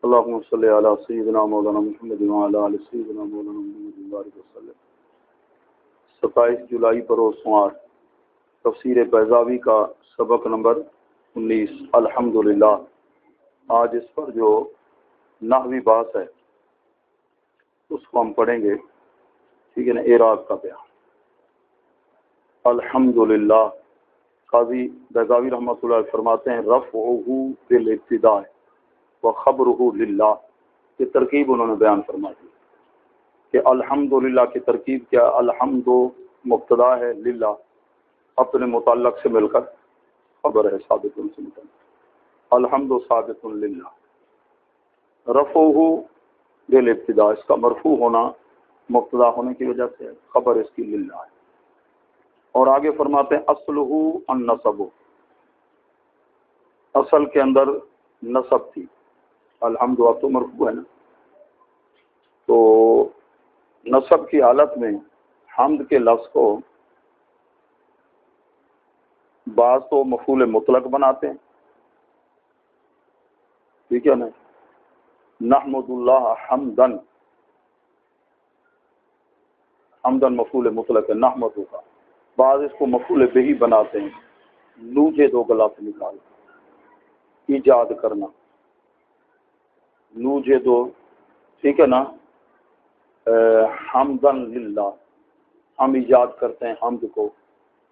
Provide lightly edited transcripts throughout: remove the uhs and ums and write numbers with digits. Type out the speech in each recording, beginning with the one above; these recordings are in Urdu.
اللهم صل على سيدنا مولانا محمد وعلى آل سيدنا مولانا محمد وبارک وسلم۔ 27 جولائی بروز سوار تفسیر بیضاوی کا سبق نمبر 19 الحمدللہ۔ آج اس پر جو نحوی بحث ہے اس کو ہم پڑھیں گے، ٹھیک ہے نا؟ اعراب کا بیان۔ الحمدللہ، قاضی بیضاوی رحمۃ اللہ علیہ فرماتے ہیں رفعہ بالابتداء وخبرہ للہ، یہ ترکیب انہوں نے بیان فرما دی کہ الحمدللہ کی ترکیب کیا؟ الحمد مبتدا ہے، للہ اپنے متعلق سے مل کر خبر ہے، ثابت سے متعلق، الحمد ثابت للہ، رفعہ بالابتداء، اس کا مرفوع ہونا مبتدا ہونے کی وجہ سے خبر اس کی للہ ہے۔ اور آگے فرماتے ہیں اصلہ النصب، اصل کے اندر نصب تھی، الحمد اب تو مرفوع ہے نا، تو نصب کی حالت میں حمد کے لفظ کو بعض تو مفعول مطلق بناتے ہیں، ٹھیک ہے نا؟ نحمد اللہ حمدن، حمدن مفعول مطلق ہے نحمد کا، بعض اس کو مفعول بہی بناتے ہیں، نوجے دو گلا سے نکال ایجاد کرنا، نوجے دو، ٹھیک ہے نا؟ حمدن للہ، ہم ایجاد کرتے ہیں حمد کو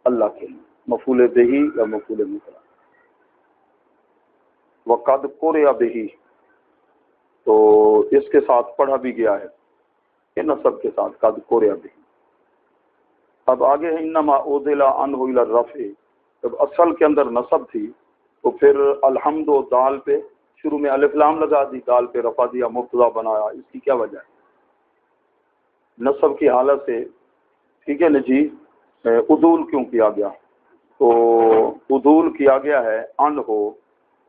اللہ کے لیے، مفعول بہی یا مفعول مطلق۔ وقد قرئ بہی، تو اس کے ساتھ پڑھا بھی گیا ہے کہ نصب کے ساتھ قد قرئ بہی۔ اب آگے ہے انما اودل عنہ الی الرفع، جب اصل کے اندر نصب تھی تو پھر الحمد و دال پہ شروع میں الف لام لگا دی، دال پہ رفع دیا، مبتدا بنایا، اس کی کیا وجہ ہے؟ نصب کی حالت سے، ٹھیک ہے نا جی، عدول کیوں کیا گیا؟ تو عدول کیا گیا ہے عنہ،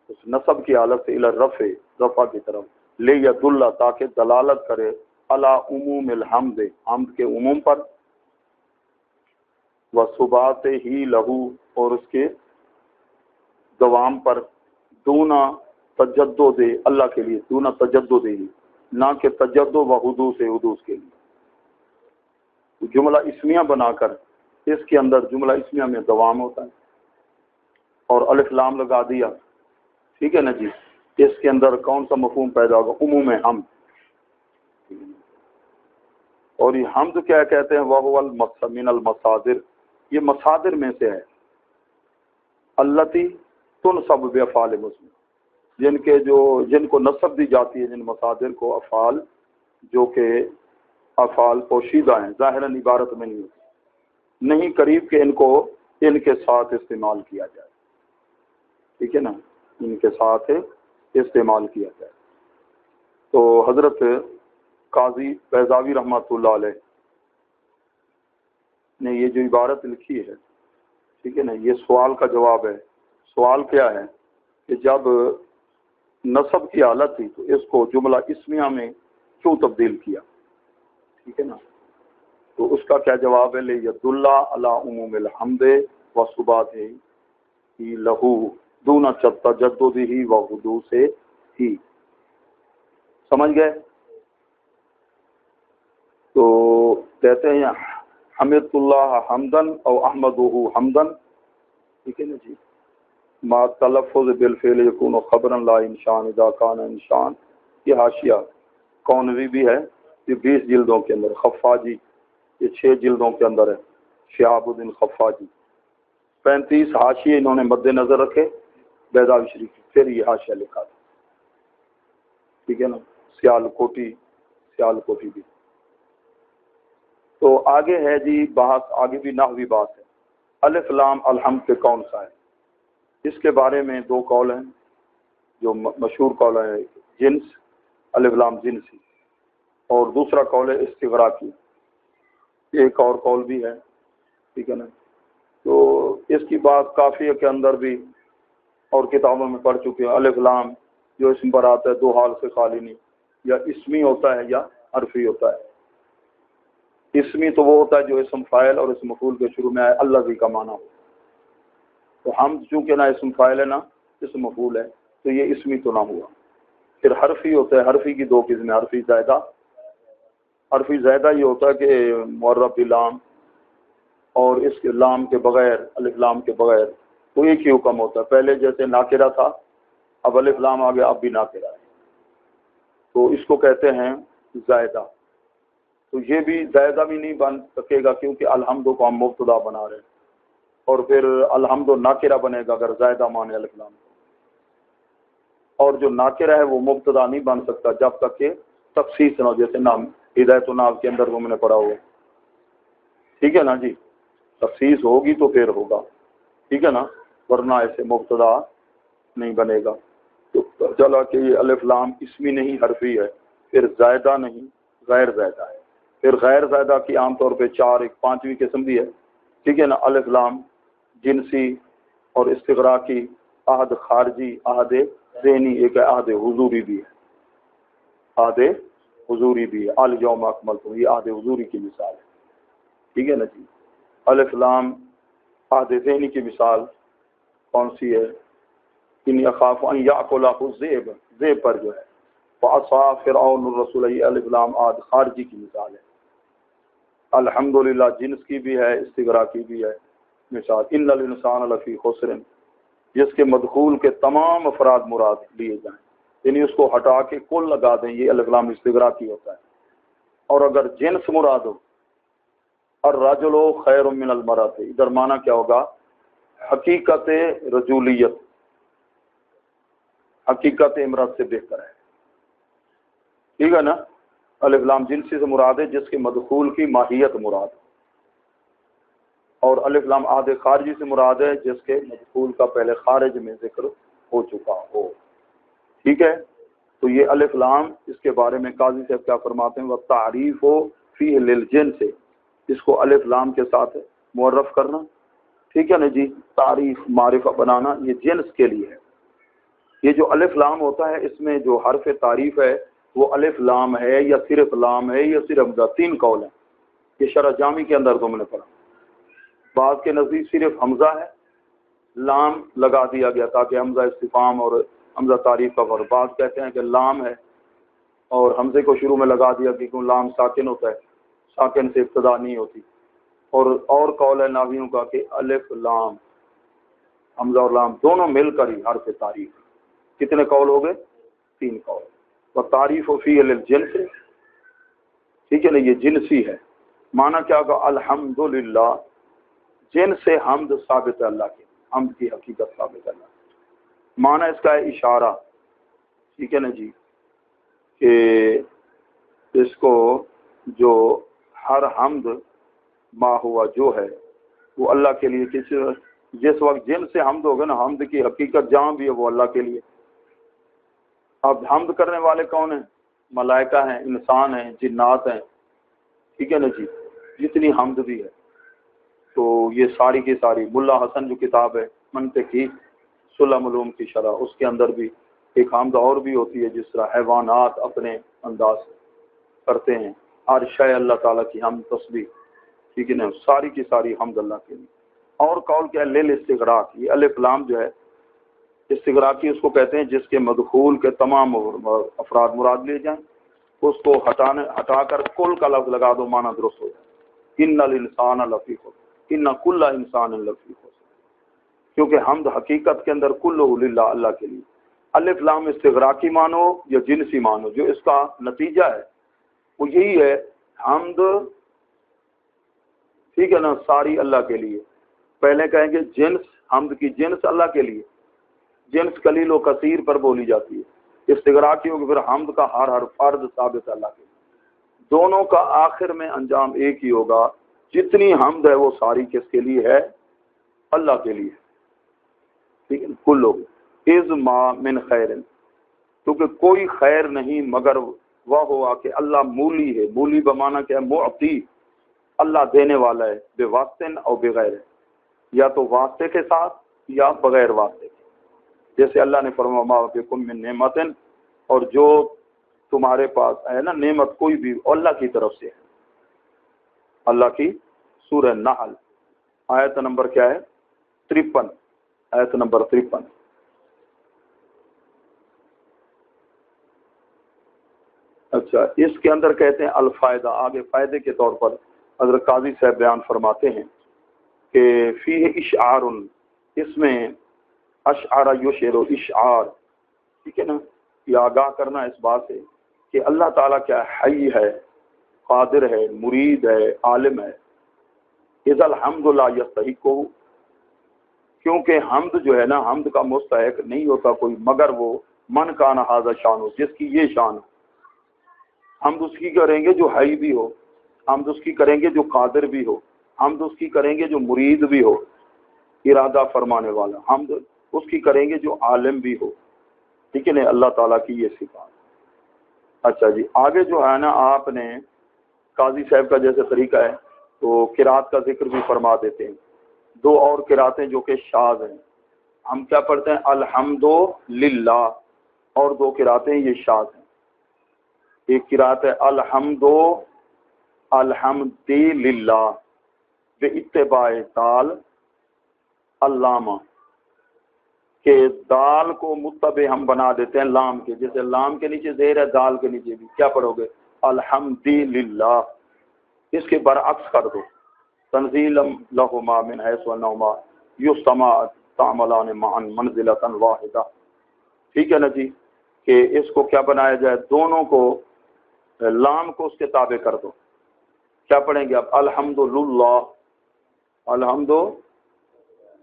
اس نصب کی حالت سے الی الرفع، رفع کی طرف، لیدل اللہ، تاکہ دلالت کرے علی عموم الحمد، حمد کے عموم پر، وثبات ہی لہو، اور اس کے دوام پر، دونا تجدد اللہ کے لیے، دونا تجدد ہی، نہ کہ تجدد و حدوث حدوث کے لیے، جملہ اسمیہ بنا کر اس کے اندر جملہ اسمیہ میں دوام ہوتا ہے، اور الف لام لگا دیا، ٹھیک ہے نا جی، اس کے اندر کون سا مفہوم پیدا ہوگا؟ عموم حمد۔ اور یہ حمد کیا کہتے ہیں؟ وَهُوَ من المصادر، یہ مصادر میں سے ہے، التی تنصب بافعال مسلم، جن کو نصب دی جاتی ہے، جن مصادر کو، افعال جو کہ افعال پوشیدہ ہیں، ظاہراً عبارت میں نہیں ہوتی، نہیں قریب کہ ان کو ان کے ساتھ استعمال کیا جائے، ٹھیک ہے نا؟ ان کے ساتھ استعمال کیا جائے۔ تو حضرت قاضی بیضاوی رحمۃ اللہ علیہ نے یہ جو عبارت لکھی ہے، ٹھیک ہے نا، یہ سوال کا جواب ہے۔ سوال کیا ہے کہ جب نصب کی حالت تھی تو اس کو جملہ اسمیہ میں کیوں تبدیل کیا، ٹھیک ہے نا؟ تو اس کا کیا جواب ہے؟ لیدل اللہ علی عموم الحمد وثبات ہی لہو دون تجدد ہی وحدوث ہی، سمجھ گئے؟ تو کہتے ہیں حمد اللہ حمدن او احمدہ حمدن، ٹھیک ہے نا جی، ما تلفظ بالفعل یکون خبرا لا انشان اذا کان انشان، یہ حاشیہ کونوی بھی ہے، یہ 20 جلدوں کے اندر، خفاجی یہ 6 جلدوں کے اندر ہے، شہاب الدین خفاجی، 35 حاشیے انہوں نے مد نظر رکھے بیضاوی شریف، پھر یہ حاشیہ لکھا تھا، ٹھیک ہے نا؟ سیال کوٹی بھی۔ تو آگے ہے جی بحث، آگے بھی نحوی بات ہے، الف لام الحمد سے کون سا ہے؟ اس کے بارے میں 2 قول ہیں، جو مشہور قول ہے جنس، الف لام جنسی، اور دوسرا قول ہے استغراقی، ایک اور قول بھی ہے، ٹھیک ہے نا؟ تو اس کی بات کافیہ کے اندر بھی اور کتابوں میں پڑھ چکے ہیں، الف لام جو اسم پر آتا ہے 2 حال سے خالی نہیں، یا اسمی ہوتا ہے یا حرفی ہوتا ہے۔ اسمی تو وہ ہوتا ہے جو اسم فاعل اور اسم مفعول کے شروع میں آئے، الذی کا معنی ہو، تو ہم چونکہ نہ اسم فاعل ہے نہ اسم مفعول ہے، تو یہ اسمی تو نہ ہوا، پھر حرفی ہوتا ہے، حرفی کی دو قسمیں، حرفی زائدہ. حرفی زائدہ یہ ہوتا ہے کہ معرب لام اور اس کے لام کے بغیر، الف لام کے بغیر، تو ایک ہی حکم ہوتا ہے. پہلے جیسے ناکرہ تھا، اب الف لام آ گیا، اب بھی ناکرہ ہے، تو اس کو کہتے ہیں زائدہ. تو یہ بھی زائدہ بھی نہیں بن سکے گا کیونکہ الحمد کو ہم مبتدا بنا رہے ہیں، اور پھر الحمد ناکرہ بنے گا اگر زائدہ مانے الف لام کو. اور جو ناکرہ ہے وہ مبتدا نہیں بن سکتا جب تک کہ تخصیص نہ ہو، جیسے نام ہدایت الناس کے اندر تم نے پڑھا ہوا. ٹھیک ہے نا جی، تخصیص ہوگی تو پھر ہوگا، ٹھیک ہے نا، ورنہ ایسے مبتدا نہیں بنے گا. تو چلا کہ یہ الف لام اسمی نہیں حرفی ہے، پھر زائدہ نہیں غیر زائدہ ہے. پھر غیر زائدہ کی عام طور پہ ایک پانچویں قسم بھی ہے، ٹھیک ہے نا. الف لام جنسی اور استغراقی، عہد خارجی، عہد ذہنی، ایک ہے عہد حضوری بھی ہے، عہد حضوری بھی ہے. الیوم اکملت، یہ عہد حضوری کی مثال ہے، ٹھیک ہے نا جی. الف لام عہد ذہنی کی مثال کون سی ہے؟ انی اخاف ان یاکلہ الذئب، ذئب پر جو ہے. فعصا فرعون الرسول، یہ الف لام عہد خارجی کی مثال ہے. الحمدللہ جنس کی بھی ہے، استغراق کی بھی ہے مثال. ان الانسان لفی خسر، جس کے مدخول کے تمام افراد مراد لیے جائیں، یعنی اس کو ہٹا کے کل لگا دیں، یہ الف لام استغراق کی ہوتا ہے. اور اگر جنس مراد ہو، الرجل خیر من المرأۃ، ادھر معنی کیا ہوگا؟ حقیقت رجولیت، حقیقت امرت سے بہتر ہے، ٹھیک ہے نا. الف لام جنسی سے مراد ہے جس کے مدخول کی ماہیت مراد، اور الف لام عہد خارجی سے مراد ہے جس کے مدخول کا پہلے خارج میں ذکر ہو چکا ہو، ٹھیک ہے. تو یہ الف لام، اس کے بارے میں قاضی صاحب کیا فرماتے ہیں؟ وہ تعریف ہو فی للجنس سے، اس کو الف لام کے ساتھ معرف کرنا، ٹھیک ہے نا جی. تعریف معرفہ بنانا، یہ جنس کے لیے ہے. یہ جو الف لام ہوتا ہے اس میں جو حرف تعریف ہے وہ الف لام ہے یا صرف لام ہے یا صرف حمزہ، تین قول ہیں. یہ شرح جامی کے اندر تم نے پڑھا. بعض کے نزدیک صرف حمزہ ہے، لام لگا دیا گیا تاکہ حمزہ استفہام اور حمزہ تعریف کا غور. بعض کہتے ہیں کہ لام ہے اور حمزے کو شروع میں لگا دیا کیونکہ لام ساکن ہوتا ہے، ساکن سے ابتدا نہیں ہوتی. اور قول ہے ناویوں کا کہ الف لام، حمزہ اور لام دونوں مل کر ہی حرف تعریف. کتنے قول ہو گئے؟ تین قول. وہ تعریف و فی الجنس، ٹھیک ہے نا، یہ جنسی ہے. معنی کیا ہوگا؟ الحمدللہ، جن سے حمد ثابت ہے اللہ کی، حمد کی حقیقت ثابت ہے اللہ کی. معنی اس کا ہے اشارہ، ٹھیک ہے نا جی، کہ اس کو جو ہر حمد ما ہوا جو ہے وہ اللہ کے لیے. جس وقت جن سے حمد ہوگا نا، حمد کی حقیقت جہاں بھی ہے وہ اللہ کے لیے. اب حمد کرنے والے کون ہیں؟ ملائکہ ہیں، انسان ہیں، جنات ہیں، ٹھیک ہے نا جی. جتنی حمد بھی ہے تو یہ ساری کی ساری. ملا حسن جو کتاب ہے منطق کی سلم علوم کی شرح، اس کے اندر بھی ایک حمد اور بھی ہوتی ہے، جس طرح حیوانات اپنے انداز سے کرتے ہیں. ہر شے اللہ تعالیٰ کی حمد تسبیح، ٹھیک ہے نا، ساری کی ساری حمد اللہ کے لیے. اور قول کیا ہے؟ لیل استغراق، یہ الف لام جو ہے استغراقی اس کو کہتے ہیں جس کے مدخول کے تمام افراد مراد لیے جائیں، اس کو ہٹا کر کل کا لفظ لگا دو، معنی درست ہو جائے. ان الانسان لفی خسر، ان کل انسان لفی خسر، کیونکہ حمد حقیقت کے اندر کل للہ، اللہ کے لیے. الف لام استغراقی مانو یا جنسی مانو، جو اس کا نتیجہ ہے وہ یہی ہے، حمد، ٹھیک ہے نا، ساری اللہ کے لیے. پہلے کہیں گے جنس، حمد کی جنس اللہ کے لیے، جنس قلیل و کثیر پر بولی جاتی ہے. استغراقی ہوگی پھر حمد کا ہر فرد ثابت اللہ کے لیے. دونوں کا آخر میں انجام ایک ہی ہوگا، جتنی حمد ہے وہ ساری کس کے لیے ہے؟ اللہ کے لیے، ٹھیک ہے. کل لوگ از ما من خیر، کیونکہ کوئی خیر نہیں مگر وہ ہوا کہ اللہ مولی ہے. مولی بمانا کیا ہے؟ معطی، اللہ دینے والا ہے. بے واسطن اور بغیر، یا تو واسطے کے ساتھ یا بغیر واسطے کے. جیسے اللہ نے فرمایا ما بکم من نعمت، اور جو تمہارے پاس ہے نا نعمت کوئی بھی اللہ کی طرف سے ہے، اللہ کی. سورہ نحل آیت نمبر کیا ہے؟ 53، آیت نمبر 53. اچھا، اس کے اندر کہتے ہیں الفائدہ، آگے فائدے کے طور پر حضرت قاضی صاحب بیان فرماتے ہیں کہ فیہ اشعار، اس میں اشعار یشعر اشعار، ٹھیک ہے نا، یہ آگاہ کرنا اس بات سے کہ اللہ تعالیٰ کیا حی ہے، قادر ہے، مرید ہے، عالم ہے۔ اذا الحمد لا یستحقہ، کیونکہ حمد جو ہے نا، حمد کا مستحق نہیں ہوتا کوئی مگر وہ من کان ھذا شان ہو، جس کی یہ شان ہو۔ حمد اس کی کریں گے جو حی بھی ہو، حمد اس کی کریں گے جو قادر بھی ہو، حمد اس کی کریں گے جو مرید بھی ہو، ارادہ فرمانے والا، حمد اس کی کریں گے جو عالم بھی ہو، ٹھیک ہے نا، اللہ تعالیٰ کی یہ صفات۔ اچھا جی، آگے جو ہے نا آپ نے قاضی صاحب کا جیسے طریقہ ہے تو قرات کا ذکر بھی فرما دیتے ہیں، دو اور قراتیں جو کہ شاذ ہیں، ہم کیا پڑھتے ہیں الحمد للہ، اور دو قراتیں یہ شاذ ہیں، ایک قرات ہے الحمد للہ بے اتباع دال علامہ، کہ دال کو متبع ہم بنا دیتے ہیں لام کے، جیسے لام کے نیچے زیر ہے دال کے نیچے بھی کیا پڑھو گے الحمد للہ، اس کے برعکس کر دو تنزیل لہما من حیث انہما یسما تعملان معا منزلۃ واحدہ، ٹھیک ہے نا جی، کہ اس کو کیا بنایا جائے، دونوں کو لام کو اس کے تابع کر دو، کیا پڑھیں گے اب الحمدللہ، الحمد،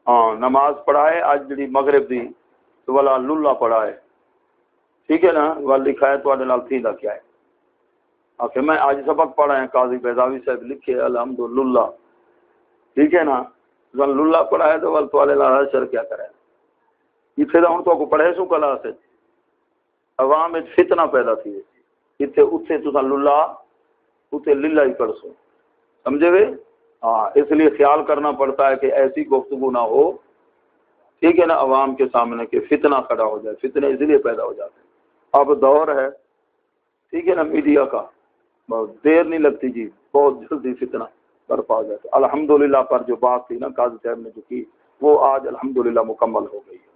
ہاں نماز پڑھائے آج جڑی مغرب دی تو والا للہ پڑھائے، ٹھیک ہے نا، والا لکھا ہے تو نال تھیندا کیا ہے، آخر میں آج سبق پڑھا ہے قاضی بیضاوی صاحب لکھے الحمدللہ، ٹھیک ہے نا، للہ پڑھا ہے تو ول تو نال شر کیا کرے، اتنے دا ہن تو کو پڑھے سو کلاس ہے عوام وچ فتنہ پیدا تھی، اتنے اتنے تو للہ اتنے للہ ہی پڑھ سو، سمجھے وے، ہاں اس لیے خیال کرنا پڑتا ہے کہ ایسی گفتگو نہ ہو، ٹھیک ہے نا، عوام کے سامنے کہ فتنہ کھڑا ہو جائے، فتنے اس لیے پیدا ہو جاتے ہیں، اب دور ہے ٹھیک ہے نا میڈیا کا، بہت دیر نہیں لگتی جی، بہت جلدی فتنہ برپا ہو جاتا ہے۔ الحمدللہ پر جو بات تھی نا قاضی صاحب نے جو کی وہ آج الحمدللہ مکمل ہو گئی ہے،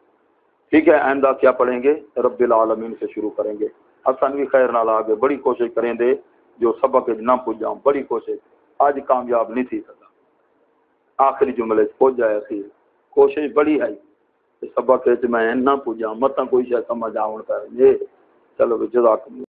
ٹھیک ہے، آئندہ کیا پڑھیں گے رب العالمین سے شروع کریں گے، حسن بھی خیر نال آگے بڑی کوشش کریں دے جو سبق نہ پہنچ جاؤں، بڑی کوشش، آج کامیاب نہیں تھی سکا، آخری جملے پہنچ جائے اخیر، کوشش بڑی ہے سبق میں نہ پہنچ جاؤں، مت کوئی شاید سمجھ آؤں، چلو جزاک اللہ۔